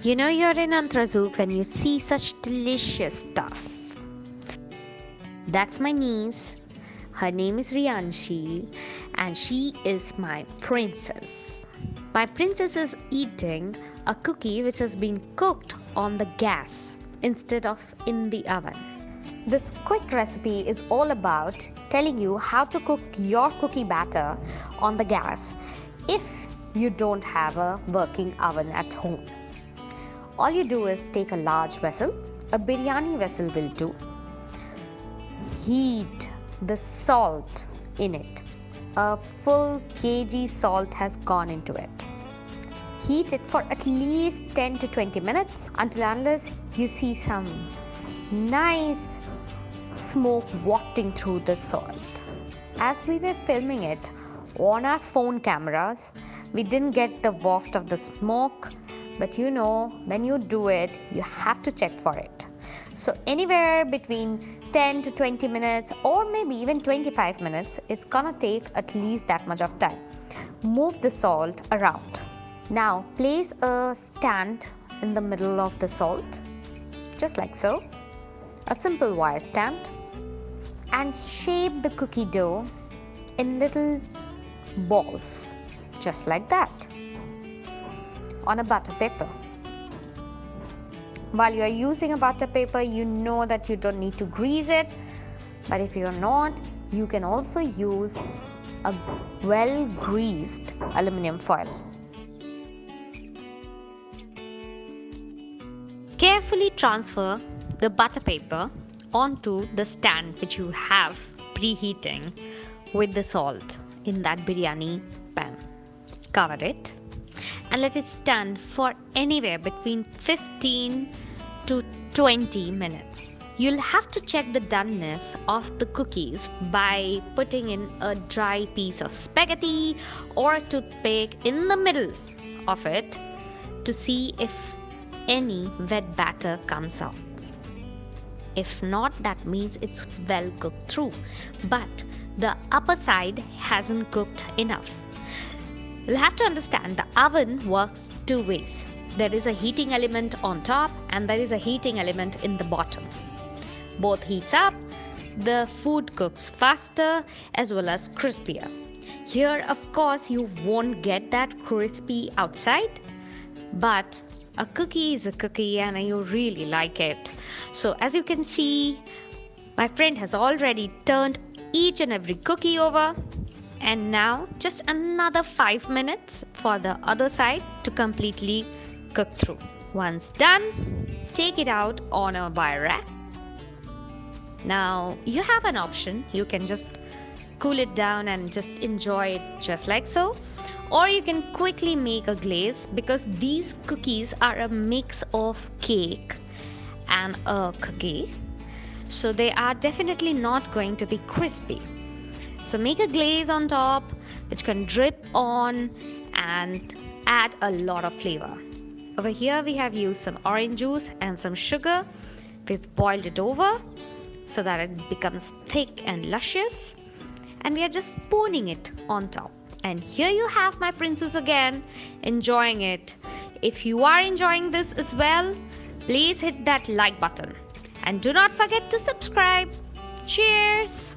You know you're in Antara Zouqh when you see such delicious stuff. That's my niece. Her name is Rianshi and she is my princess. My princess is eating a cookie which has been cooked on the gas instead of in the oven. This quick recipe is all about telling you how to cook your cookie batter on the gas if you don't have a working oven at home. All you do is take a large vessel, a biryani vessel will do. Heat the salt in it. A full kg salt has gone into it. Heat it for at least 10 to 20 minutes until unless you see some nice smoke wafting through the salt. As we were filming it on our phone cameras, we didn't get the waft of the smoke, but you know, when you do it, you have to check for it. So anywhere between 10 to 20 minutes or maybe even 25 minutes, it's gonna take at least that much of time. Move the salt around. Now place a stand in the middle of the salt, just like so, a simple wire stand, and shape the cookie dough in little balls, just like that, on a butter paper. While you are using a butter paper, you know that you don't need to grease it, but if you are not, you can also use a well greased aluminum foil. Carefully transfer the butter paper onto the stand which you have preheating with the salt in that biryani pan. Cover it and let it stand for anywhere between 15 to 20 minutes. You'll have to check the doneness of the cookies by putting in a dry piece of spaghetti or a toothpick in the middle of it to see if any wet batter comes out. If not, that means it's well cooked through, but the upper side hasn't cooked enough. You'll have to understand the oven works two ways. There is a heating element on top and there is a heating element in the bottom. Both heats up, the food cooks faster as well as crispier. Here, of course, you won't get that crispy outside, but a cookie is a cookie and you really like it. So as you can see, my friend has already turned each and every cookie over, and now just another 5 minutes for the other side to completely cook through. Once done, take it out on a wire rack. Now you have an option. You can just cool it down and just enjoy it just like so, or you can quickly make a glaze because these cookies are a mix of cake and a cookie, so they are definitely not going to be crispy. So make a glaze on top which can drip on and add a lot of flavor. Over here we have used some orange juice and some sugar. We've boiled it over so that it becomes thick and luscious, and we are just spooning it on top. And here you have my princess again, enjoying it. If you are enjoying this as well, please hit that like button and do not forget to subscribe. Cheers!